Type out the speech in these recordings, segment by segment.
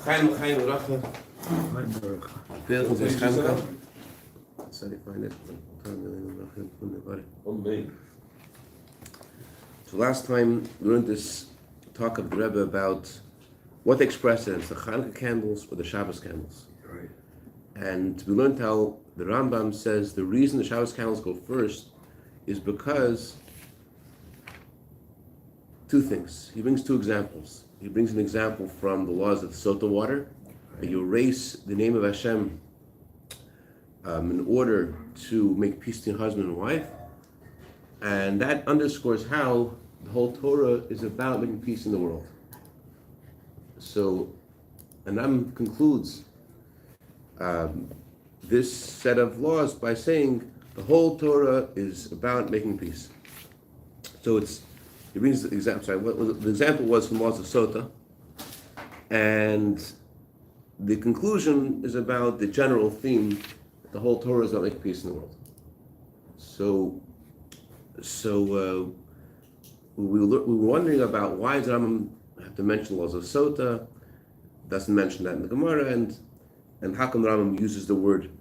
Chaim Racha. Veel is Chanuka. Zal ik find it? So last time we learned this talk of the Rebbe about what takes precedence, the Chanuka candles or the Shabbos candles. Right. And we learned how the Rambam says the reason the Shabbos candles go first is because two things. He brings two examples. He brings an example from the laws of the Sota water, that you erase the name of Hashem in order to make peace between husband and wife. And that underscores how the whole Torah is about making peace in the world. So, and Ram concludes this set of laws by saying the whole Torah is about making peace. So he brings the example. The example was from laws of Sota, and the conclusion is about the general theme that the whole Torah is about making peace in the world. So we were wondering about why does Rambam have to mention laws of Sota? Doesn't mention that in the Gemara, and how come the Rambam uses the word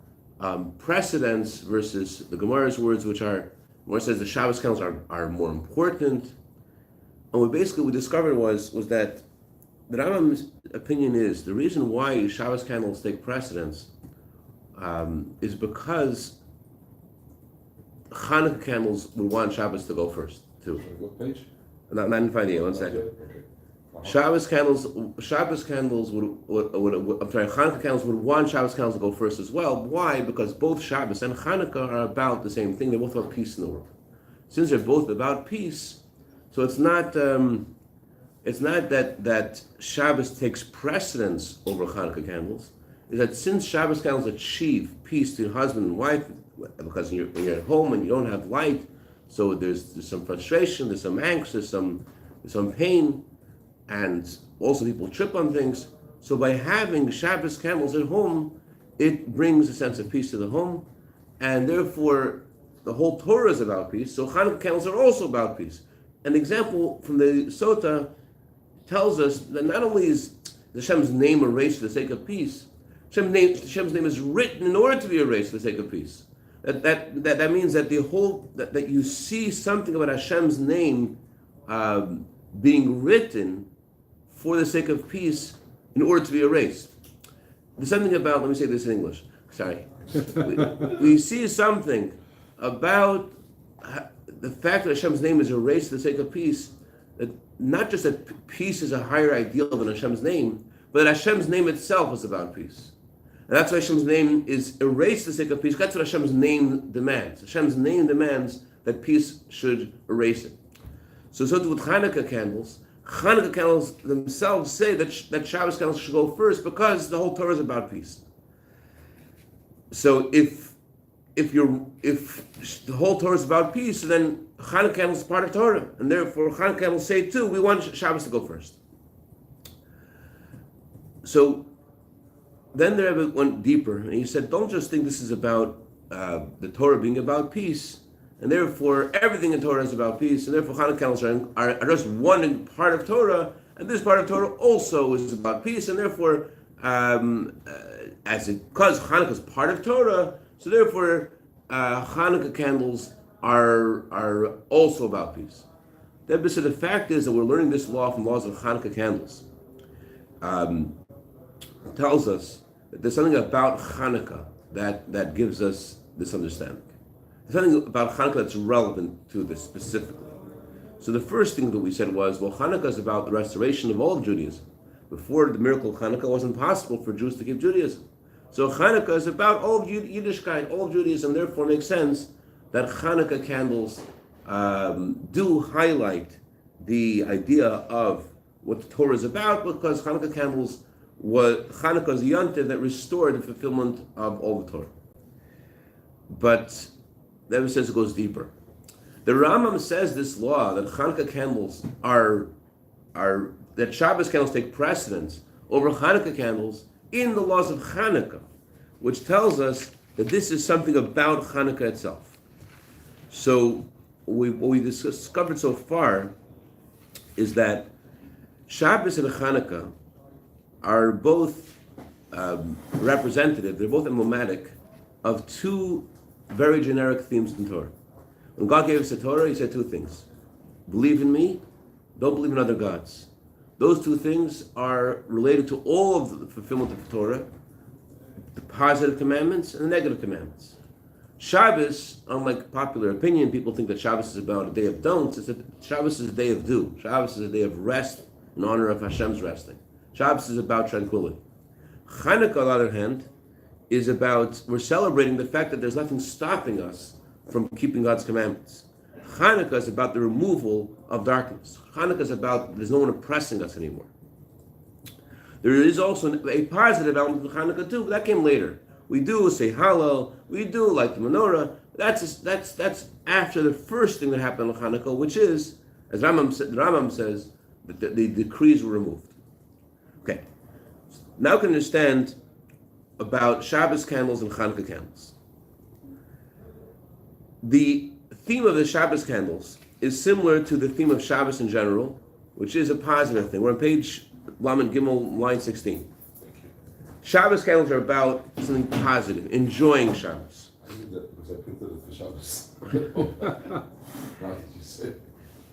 precedence versus the Gemara's words, which are more says the Shabbos candles are more important. And what basically we discovered was that the Rambam's opinion is the reason why Shabbos candles take precedence is because Chanuka candles would want Shabbos to go first too. What page? Not in finding it. 1 second. Okay. Shabbos candles Chanuka candles would want Shabbos candles to go first as well. Why? Because both Shabbos and Chanuka are about the same thing. They're both about peace in the world. Since they're both about peace, so it's not that Shabbos takes precedence over Chanuka candles. Is that since Shabbos candles achieve peace between husband and wife, because when you're at home and you don't have light, so there's some frustration, there's some angst, there's some pain, and also people trip on things. So by having Shabbos candles at home, it brings a sense of peace to the home, and therefore the whole Torah is about peace. So Chanuka candles are also about peace. An example from the Sota tells us that not only is Hashem's name erased for the sake of peace, Hashem's name is written in order to be erased for the sake of peace. That means that that you see something about Hashem's name being written for the sake of peace in order to be erased. There's something about, let me say this in English, sorry. we see something about the fact that Hashem's name is erased for the sake of peace, that not just that peace is a higher ideal than Hashem's name, but that Hashem's name itself is about peace. And that's why Hashem's name is erased for the sake of peace. That's what Hashem's name demands. Hashem's name demands that peace should erase it. So with Chanuka candles themselves say that Shabbos candles should go first because the whole Torah is about peace. So if the whole Torah is about peace, then Chanuka candles is part of Torah, and therefore Chanuka candles say too, we want Shabbos to go first. So then the Rebbe went deeper, and he said, don't just think this is about the Torah being about peace, and therefore everything in Torah is about peace, and therefore Chanuka candles are just one part of Torah, and this part of Torah also is about peace, and therefore, because Chanuka is part of Torah, so therefore Chanuka candles are also about peace. Then so the fact is that we're learning this law from laws of Chanuka candles. It tells us that there's something about Chanuka that gives us this understanding. There's something about Chanuka that's relevant to this specifically. So the first thing that we said was, well, Chanuka is about the restoration of all of Judaism. Before the miracle of Chanuka, it wasn't possible for Jews to keep Judaism. So Chanuka is about all of Yiddishkeit, all of Judaism, therefore it makes sense that Chanuka candles do highlight the idea of what the Torah is about, because Chanuka candles Chanuka is a yontiv that restored the fulfillment of all the Torah. But the Rebbe says it goes deeper. The Rambam says this law that Chanuka candles that Shabbos candles take precedence over Chanuka candles in the laws of Chanuka, which tells us that this is something about Chanuka itself. So what we discovered so far is that Shabbos and Chanuka are both representative, they're both emblematic of two very generic themes in Torah. When God gave us the Torah, He said two things. Believe in me, don't believe in other gods. Those two things are related to all of the fulfillment of the Torah, the positive commandments and the negative commandments. Shabbos, unlike popular opinion, people think that Shabbos is about a day of don'ts. Shabbos is a day of do. Shabbos is a day of rest in honor of Hashem's resting. Shabbos is about tranquility. Chanuka, on the other hand, is about, we're celebrating the fact that there's nothing stopping us from keeping God's commandments. Chanuka is about the removal of darkness. Chanuka is about there's no one oppressing us anymore. There is also a positive element of Chanuka too, but that came later. We do say Hallel, we do like the menorah. That's after the first thing that happened on Chanuka, which is, as the Rambam says, that the decrees were removed. Okay, now we can understand about Shabbos candles and Chanuka candles. The theme of the Shabbos candles is similar to the theme of Shabbos in general, which is a positive thing. We're on page Lamed Gimel, line 16. Shabbos candles are about something positive, enjoying Shabbos.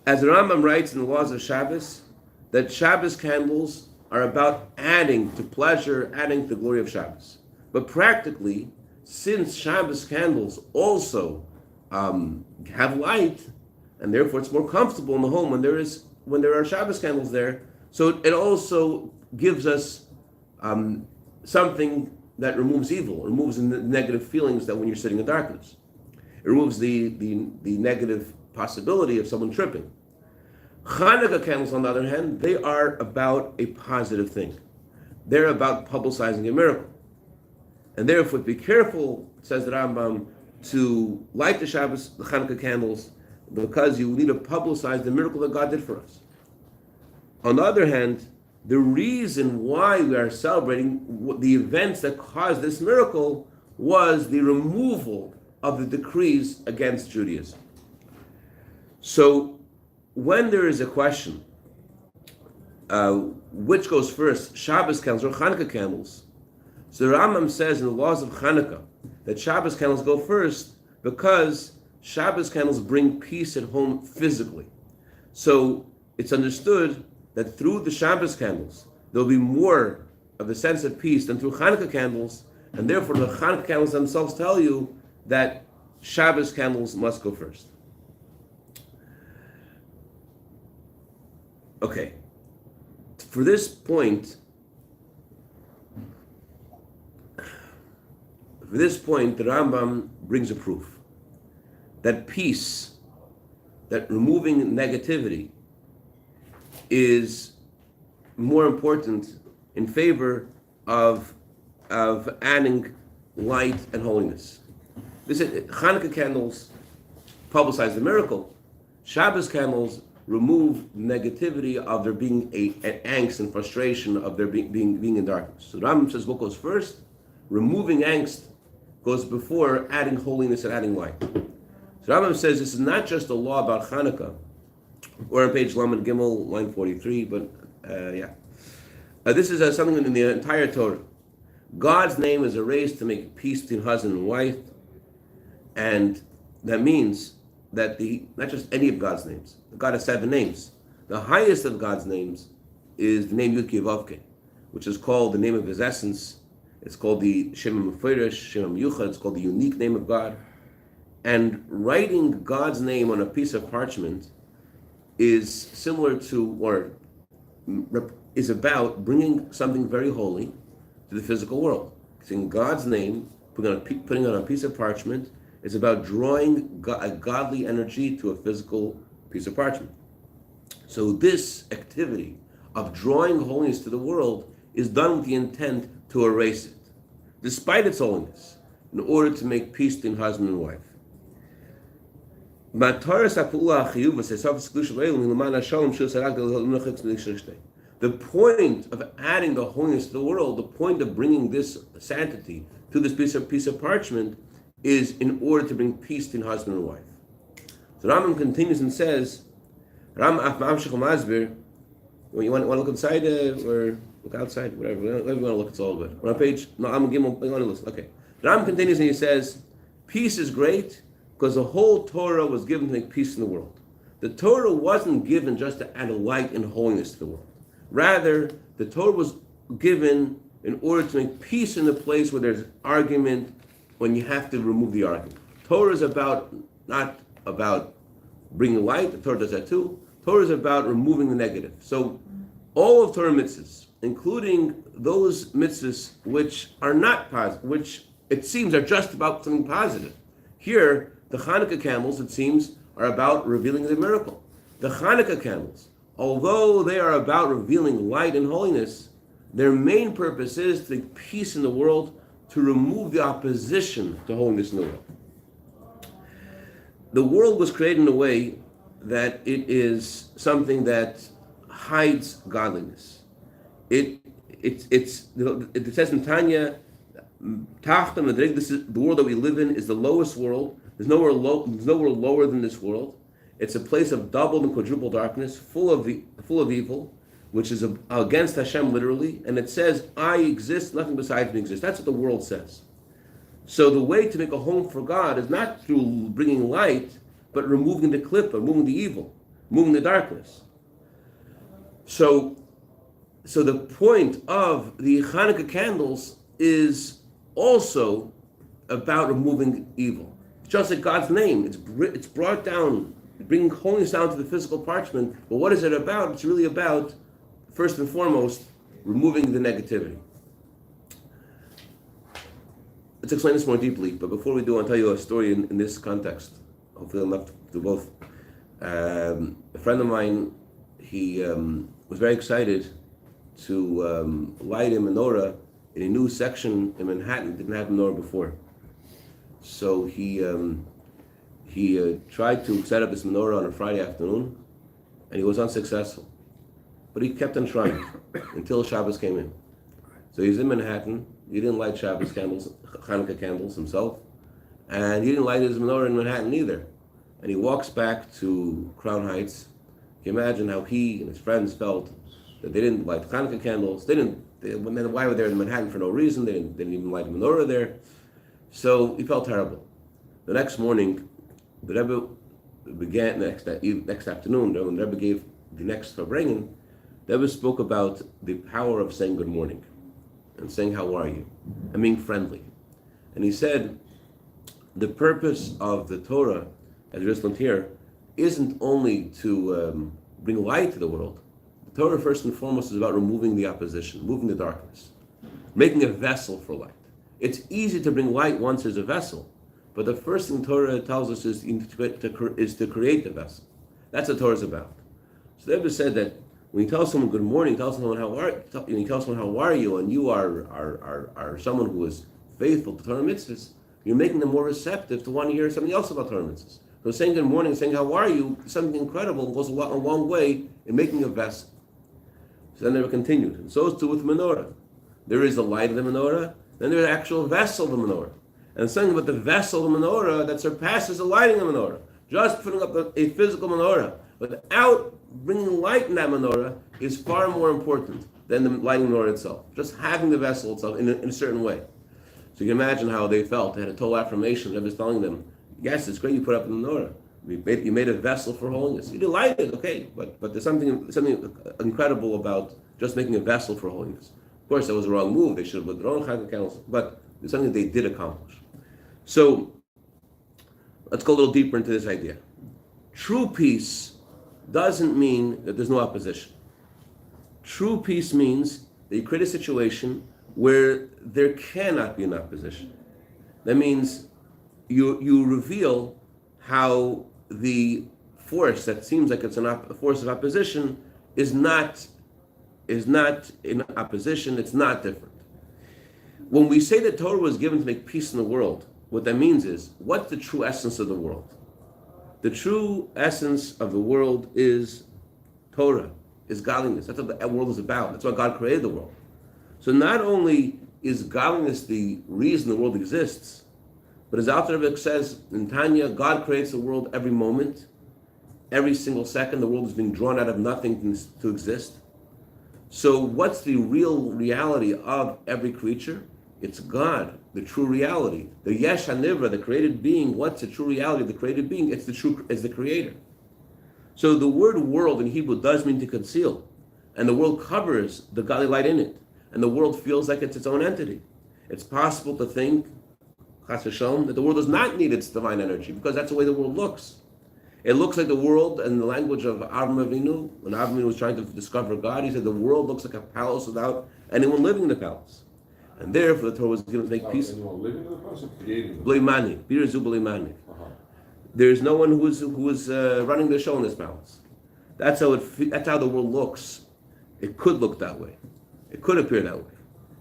As the Rambam writes in the Laws of Shabbos, that Shabbos candles are about adding to pleasure, adding to the glory of Shabbos. But practically, since Shabbos candles also have light, and therefore it's more comfortable in the home when there are Shabbos candles there, so it also gives us something that removes evil, removes the negative feelings that when you're sitting in darkness. It removes the negative possibility of someone tripping. Chanuka candles, on the other hand, they are about a positive thing. They're about publicizing a miracle. And therefore, be careful, says the Rambam, to light the Chanuka candles, because you need to publicize the miracle that God did for us. On the other hand, the reason why we are celebrating the events that caused this miracle was the removal of the decrees against Judaism. So, when there is a question, which goes first, Shabbos candles or Chanuka candles? So the Rambam says in the laws of Chanuka that Shabbos candles go first because Shabbos candles bring peace at home physically. So it's understood that through the Shabbos candles, there'll be more of the sense of peace than through Chanuka candles, and therefore the Chanuka candles themselves tell you that Shabbos candles must go first. Okay, for this point, the Rambam brings a proof that peace, that removing negativity, is more important in favor of adding light and holiness. This is, Chanuka candles publicize the miracle. Shabbos candles remove negativity of there being an angst and frustration of there being in darkness. So the Rambam says what goes first? Removing angst goes before adding holiness and adding light. So Rambam says this is not just a law about Chanuka. We're on page Lamed Gimel, line 43, but this is something in the entire Torah. God's name is erased to make peace between husband and wife, and that means that not just any of God's names. God has 7 names. The highest of God's names is the name Yud Kei Vav Kei, which is called the name of His essence. It's called the Shem HaMefurish, Shem HaMiyuchad. It's called the unique name of God. And writing God's name on a piece of parchment is similar to, or is about bringing something very holy to the physical world. Saying God's name, putting on a piece of parchment, is about drawing a godly energy to a physical piece of parchment. So this activity of drawing holiness to the world is done with the intent to erase it, despite its holiness, in order to make peace between husband and wife. The point of adding the holiness to the world, the point of bringing this sanctity to this piece of parchment, is in order to bring peace between husband and wife. So Rambam continues and says, when you want to look inside, or Look outside, whatever you want to look, it's all good. We're on page, no, I'm going to listen. Okay. The Ram continues and he says, peace is great because the whole Torah was given to make peace in the world. The Torah wasn't given just to add a light and holiness to the world. Rather, the Torah was given in order to make peace in the place where there's argument, when you have to remove the argument. Torah is not about bringing light, the Torah does that too. Torah is about removing the negative. So all of Torah mitzvahs, including those mitzvahs which are not positive, which it seems are just about something positive. Here, the Chanuka candles, it seems, are about revealing the miracle. The Chanuka candles, although they are about revealing light and holiness, their main purpose is to make peace in the world, to remove the opposition to holiness in the world. The world was created in a way that it is something that hides godliness. It says in Tanya, this is the world that we live in is the lowest world. There's nowhere lower than this world. It's a place of double and quadruple darkness, full of evil, which is against Hashem literally. And it says, I exist, nothing besides me exists. That's what the world says. So the way to make a home for God is not through bringing light, but removing the clip, removing the evil, removing the darkness. So the point of the Chanuka candles is also about removing evil. Just like God's name, it's brought down, bringing holiness down to the physical parchment. But what is it about? It's really about, first and foremost, removing the negativity. Let's explain this more deeply, but before we do, I'll tell you a story in this context. Hopefully enough to do both. A friend of mine, he was very excited to light a menorah in a new section in Manhattan. Didn't have menorah before. So he tried to set up this menorah on a Friday afternoon, and he was unsuccessful. But he kept on trying until Shabbos came in. So he's in Manhattan. He didn't light Shabbos candles, Chanuka candles himself, and he didn't light his menorah in Manhattan either. And he walks back to Crown Heights. Can you imagine how he and his friends felt that they didn't light Chanuka candles? Why were they in Manhattan for no reason? They didn't even light a menorah there. So he felt terrible. The next morning, the Rebbe began next afternoon. When the Rebbe gave the next farbrengen, the Rebbe spoke about the power of saying good morning and saying how are you and being friendly. And he said the purpose of the Torah, as we just learned here, isn't only to bring light to the world. The Torah first and foremost is about removing the opposition, removing the darkness, making a vessel for light. It's easy to bring light once there's a vessel, but the first thing Torah tells us is to create the vessel. That's what Torah is about. So the Rebbe said that when you tell someone good morning, tell someone how are you, and you are someone who is faithful to Torah mitzvahs, you're making them more receptive to want to hear something else about Torah mitzvahs. So saying good morning, saying how are you, is something incredible and goes a long way in making a vessel. So then they continued. And so is too with menorah. There is the light of the menorah, then there's the actual vessel of the menorah. And something about the vessel of the menorah that surpasses the lighting of the menorah. Just putting up a physical menorah without bringing light in that menorah is far more important than the lighting menorah itself. Just having the vessel itself in a certain way. So you can imagine how they felt. They had a total affirmation. They was telling them, yes, it's great you put up the menorah. You made a vessel for holiness. You didn't light it, okay, but there's something incredible about just making a vessel for holiness. Of course, that was a wrong move. They should have lit their own Chanuka candles, but it's something they did accomplish. So let's go a little deeper into this idea. True peace doesn't mean that there's no opposition. True peace means that you create a situation where there cannot be an opposition. That means you reveal how the force that seems like it's a force of opposition is not in opposition. It's not different. When we say that Torah was given to make peace in the world, what that means is, what's the true essence of the world? The true essence of the world is Torah, is godliness. That's what the world is about. That's why God created the world. So not only is godliness the reason the world exists, but as Alter Rebbe says in Tanya, God creates the world every moment, every single second. The world is being drawn out of nothing to exist. So what's the real reality of every creature? It's God, the true reality. The Yesh HaNivra, the created being. What's the true reality of the created being? It's the creator. So the word world in Hebrew does mean to conceal. And the world covers the godly light in it. And the world feels like it's its own entity. It's possible to think, chas v'shalom, that the world does not need its divine energy because that's the way the world looks. It looks like the world, in the language of Avram Avinu, when Avram Avinu was trying to discover God, he said the world looks like a palace without anyone living in the palace. And therefore the Torah was given to make peace. Anyone living in the palace or creating it? There is no one who is running the show in this palace. That's how the world looks. It could look that way. It could appear that way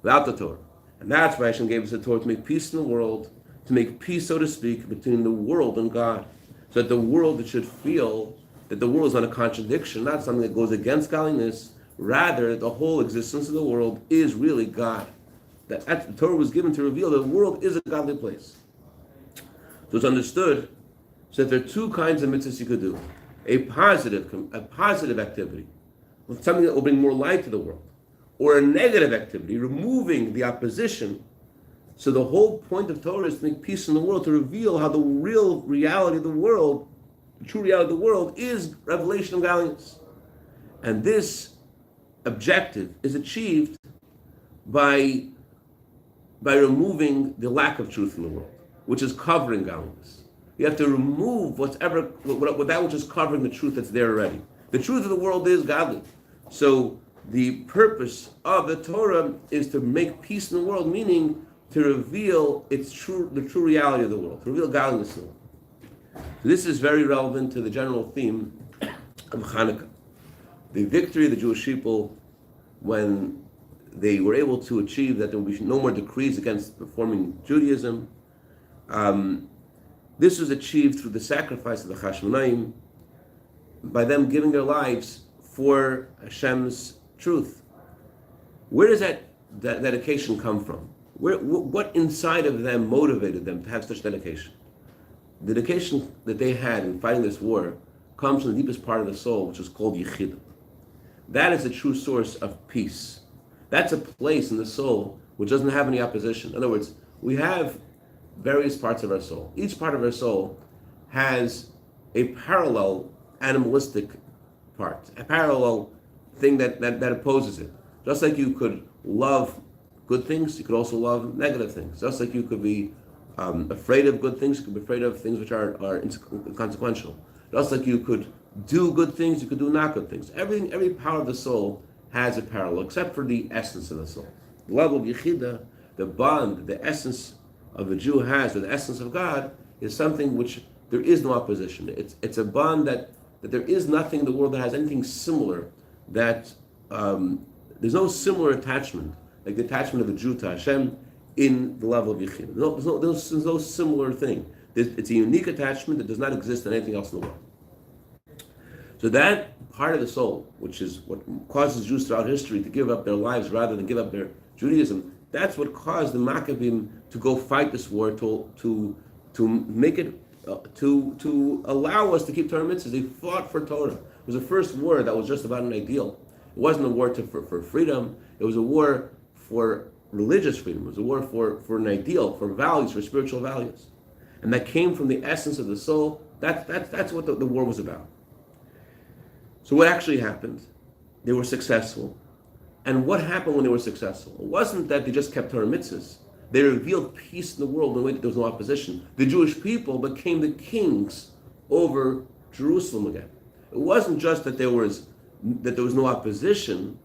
without the Torah. And that's why Hashem gave us the Torah, to make peace in the world, to make peace, so to speak, between the world and God. So that the world should feel that the world is not a contradiction, not something that goes against godliness. Rather, the whole existence of the world is really God. That the Torah was given to reveal that the world is a godly place. So it's understood so that there are two kinds of mitzvahs you could do. A positive activity, something that will bring more light to the world. Or a negative activity, removing the opposition. So the whole point of Torah is to make peace in the world, to reveal how the real reality of the world, the true reality of the world, is revelation of godliness. And this objective is achieved by removing the lack of truth in the world, which is covering godliness. You have to remove that which is covering the truth that's there already. The truth of the world is godly. So the purpose of the Torah is to make peace in the world, meaning to reveal the true reality of the world, to reveal godliness in the world. So this is very relevant to the general theme of Chanuka. The victory of the Jewish people when they were able to achieve that there would be no more decrees against performing Judaism. This was achieved through the sacrifice of the Chashmonaim, by them giving their lives for Hashem's truth. Where does that dedication come from? What inside of them motivated them to have such dedication? The dedication that they had in fighting this war comes from the deepest part of the soul, which is called Yechidah. That is the true source of peace. That's a place in the soul which doesn't have any opposition. In other words, we have various parts of our soul. Each part of our soul has a parallel animalistic part, a parallel thing that opposes it. Just like you could love good things, you could also love negative things. Just like you could be afraid of good things, you could be afraid of things which are inconsequential. Just like you could do good things, you could do not good things. Every power of the soul has a parallel, except for the essence of the soul. The level of Yechidah, the bond, the essence of a Jew has with the essence of God, is something which there is no opposition. It's a bond that there is nothing in the world that has anything similar, that there's no similar attachment, like the attachment of a Jew to Hashem in the level of Yechidah. There's no similar thing. It's a unique attachment that does not exist in anything else in the world. So that part of the soul, which is what causes Jews throughout history to give up their lives rather than give up their Judaism, that's what caused the Maccabim to go fight this war, to make it, to allow us to keep Torah mitzvahs. They fought for Torah. It was the first war that was just about an ideal. It wasn't a war for freedom. It was a war for religious freedom. It was a war for an ideal, for values, for spiritual values. And that came from the essence of the soul. That's what the war was about. So what actually happened? They were successful. And what happened when they were successful? It wasn't that they just kept Torah mitzvahs. They revealed peace in the world in a way that there was no opposition. The Jewish people became the kings over Jerusalem again. It wasn't just that there was no opposition.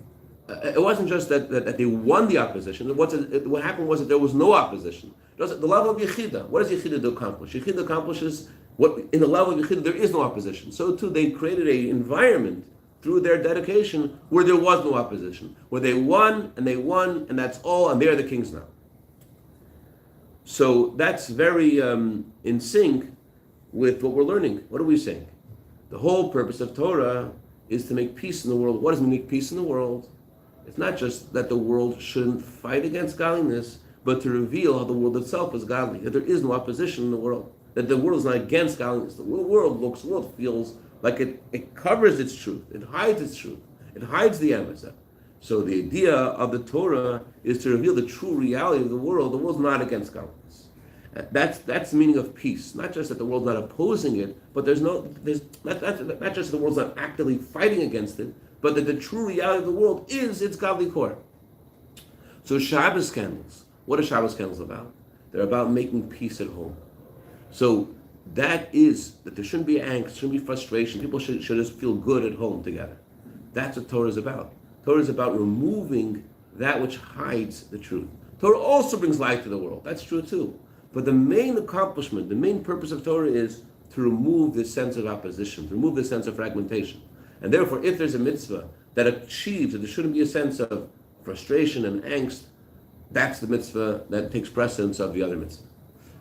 It wasn't just that they won the opposition. What happened was that there was no opposition. The level of Yechidah. What does Yechidah accomplish? Yechidah accomplishes what in the level of Yechidah there is no opposition. So too they created an environment through their dedication where there was no opposition, where they won, and that's all, and they're the kings now. So that's very in sync with what we're learning. What are we saying? The whole purpose of Torah is to make peace in the world. What does make peace in the world? It's not just that the world shouldn't fight against godliness, but to reveal how the world itself is godly, that there is no opposition in the world, that the world is not against godliness. The world feels like it covers its truth, it hides its truth, it hides the emes. So the idea of the Torah is to reveal the true reality of the world. The world's not against godliness. That's the meaning of peace. Not just that the world's not opposing it, but there's not just the world's not actively fighting against it, but that the true reality of the world is its godly core. So Shabbos candles, what are Shabbos candles about? They're about making peace at home. So that is that there shouldn't be angst, shouldn't be frustration. People should just feel good at home together. That's what Torah is about. Torah is about removing that which hides the truth. Torah also brings light to the world. That's true too. But the main accomplishment, the main purpose of Torah is to remove this sense of opposition, to remove this sense of fragmentation. And therefore, if there's a mitzvah that achieves that there shouldn't be a sense of frustration and angst, that's the mitzvah that takes precedence of the other mitzvah.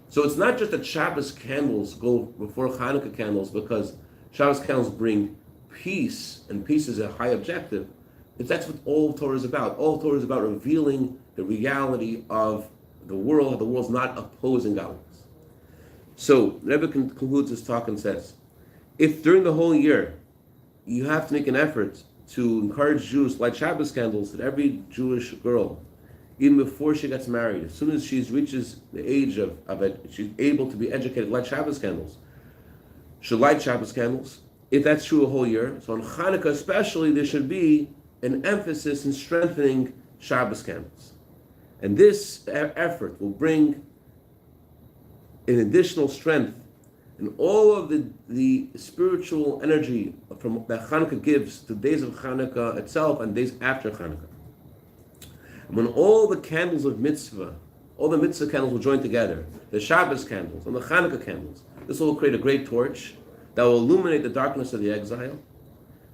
So it's not just that Shabbos candles go before Chanuka candles because Shabbos candles bring peace, and peace is a high objective. That's what all Torah is about. All Torah is about revealing the reality of the world. The world's not opposing godliness. So Rebbe concludes his talk and says, if during the whole year you have to make an effort to encourage Jews to light Shabbos candles, that every Jewish girl, even before she gets married, as soon as she reaches the age of it, she's able to be educated, light Shabbos candles, should light Shabbos candles. If that's true a whole year, so on Chanukah especially, there should be an emphasis in strengthening Shabbos candles. And this effort will bring an additional strength in all of the spiritual energy from that Chanukah gives to days of Chanukah itself and days after Chanukah. And when all the candles of mitzvah, all the mitzvah candles will join together, the Shabbos candles and the Chanukah candles, this will create a great torch that will illuminate the darkness of the exile.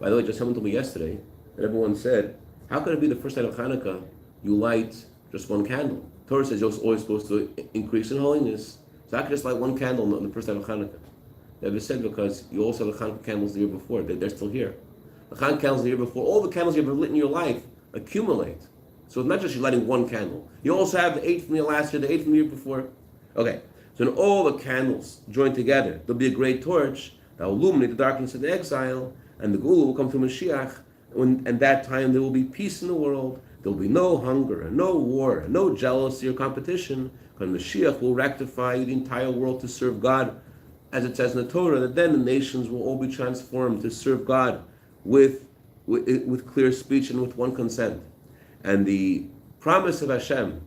By the way, just someone told me yesterday that everyone said, how could it be the first night of Chanukah you light just one candle? Torah says you're always supposed to increase in holiness. So I could just light one candle on the first night of Chanukah. They ever said because you also have the Chanukah candles the year before. They're still here. The Chanukah candles the year before, all the candles you've ever lit in your life accumulate. So it's not just you lighting one candle. You also have the 8th from your last year, the 8th from the year before. Okay, so when all the candles join together, there'll be a great torch that will illuminate the darkness of the exile, and the Gula will come through Mashiach, and that time there will be peace in the world. There will be no hunger, and no war, and no jealousy or competition, because Mashiach will rectify the entire world to serve God, as it says in the Torah, that then the nations will all be transformed to serve God with clear speech and with one consent. And the promise of Hashem,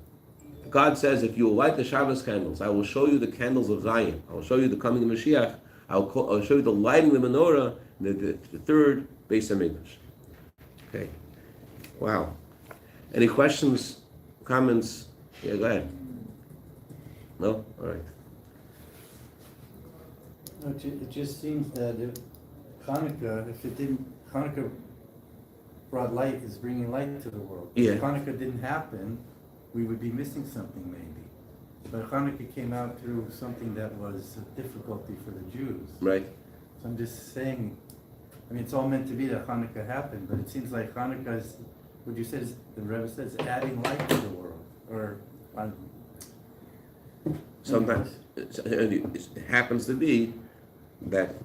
God says, if you will light the Shabbos candles, I will show you the candles of Zion. I will show you the coming of Mashiach. I'll show you the lighting of the menorah, the third Bais Hamikdash. Okay. Wow. Any questions, comments? Yeah, go ahead. No? All right. It just seems that if Chanukah brought light, is bringing light to the world. Yeah. If Chanukah didn't happen, we would be missing something maybe. But Chanukah came out through something that was a difficulty for the Jews. Right. So I'm just saying, I mean, it's all meant to be that Chanukah happened, but it seems like Chanukah is, what you said, the Rebbe says, adding light to the world. Or, Sometimes it happens to be that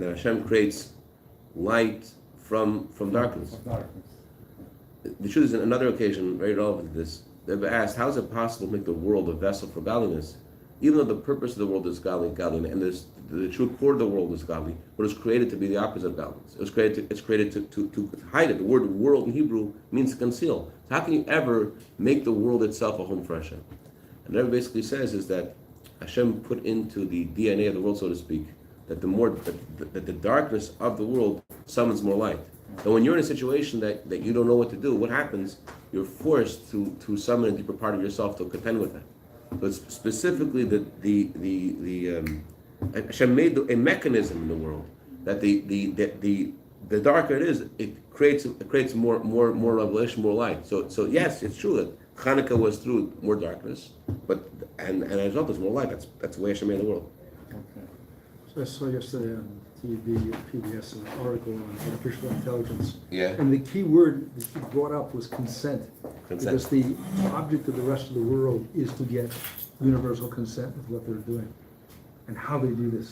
Hashem creates light from darkness. The truth is, in another occasion, very relevant to this, they've asked, how is it possible to make the world a vessel for godliness, even though the purpose of the world is godly, and the true core of the world is godly, but it's created to be the opposite of godliness. It's created to hide it. The word world in Hebrew means to conceal. So how can you ever make the world itself a home for Hashem? And what it basically says is that Hashem put into the DNA of the world, so to speak, that the darkness of the world summons more light. And when you're in a situation that you don't know what to do, what happens? You're forced to summon a deeper part of yourself to contend with that. So it's specifically Hashem made a mechanism in the world that the darker it is, it creates more revelation, more light. So yes, it's true that Chanukah was through more darkness, but and as a result, there's more light. That's the way Hashem made the world. Okay. So I saw yesterday on TV, PBS, an article on artificial intelligence. Yeah. And the key word that you brought up was consent. Consent. Because the object of the rest of the world is to get universal consent with what they're doing and how they do this.